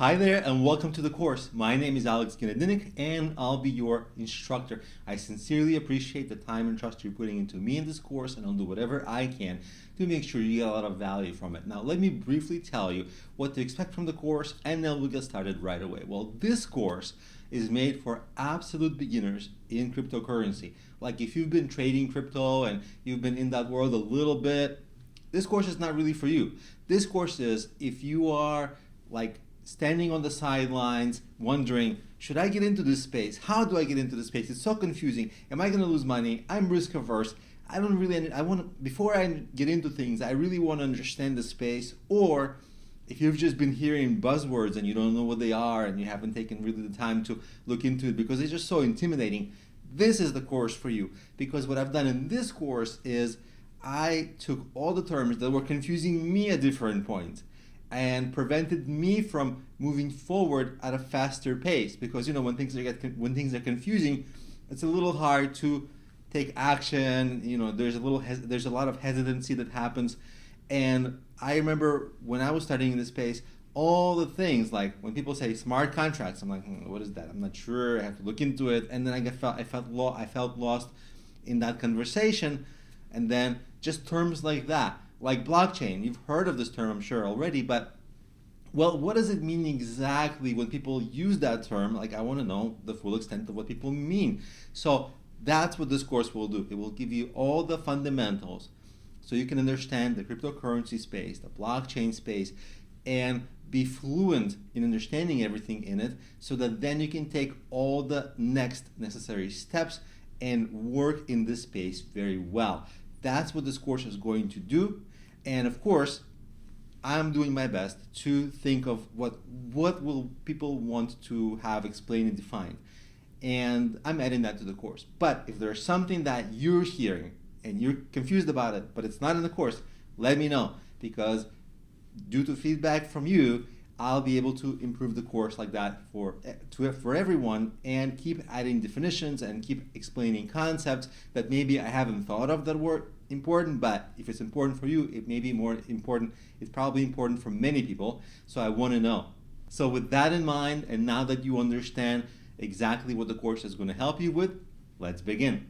Hi there and welcome to the course. My name is Alex Ginedinik and I'll be your instructor. I sincerely appreciate the time and trust you're putting into me in this course, and I'll do whatever I can to make sure you get a lot of value from it. Now let me briefly tell you what to expect from the course and then we'll get started right away. Well, this course is made for absolute beginners in cryptocurrency. Like if you've been trading crypto and you've been in that world a little bit, this course is not really for you. This course is if you are like standing on the sidelines wondering, should I get into this space? How do I get into this space? It's so confusing. Am I going to lose money? I'm risk averse. Before I get into things, I really want to understand the space. Or if you've just been hearing buzzwords and you don't know what they are and you haven't taken really the time to look into it because it's just so intimidating, this is the course for you. Because what I've done in this course is I took all the terms that were confusing me at different points and prevented me from moving forward at a faster pace, because when things are confusing, it's a little hard to take action. There's a lot of hesitancy that happens. And I remember when I was studying in this space, all the things like when people say smart contracts, I'm like, what is that? I'm not sure. I have to look into it. And then I felt lost in that conversation. And then just terms like that, like blockchain. You've heard of this term, I'm sure, already, but well, what does it mean exactly when people use that term? Like, I want to know the full extent of what people mean. So that's what this course will do. It will give you all the fundamentals so you can understand the cryptocurrency space, the blockchain space, and be fluent in understanding everything in it, so that then you can take all the next necessary steps and work in this space very well. That's what this course is going to do. And of course, I'm doing my best to think of what will people want to have explained and defined. And I'm adding that to the course. But if there's something that you're hearing and you're confused about it, but it's not in the course, let me know, because due to feedback from you, I'll be able to improve the course like that for everyone, and keep adding definitions and keep explaining concepts that maybe I haven't thought of that were important, but if it's important for you, it may be more important. It's probably important for many people, so I want to know. So with that in mind, and now that you understand exactly what the course is going to help you with, let's begin.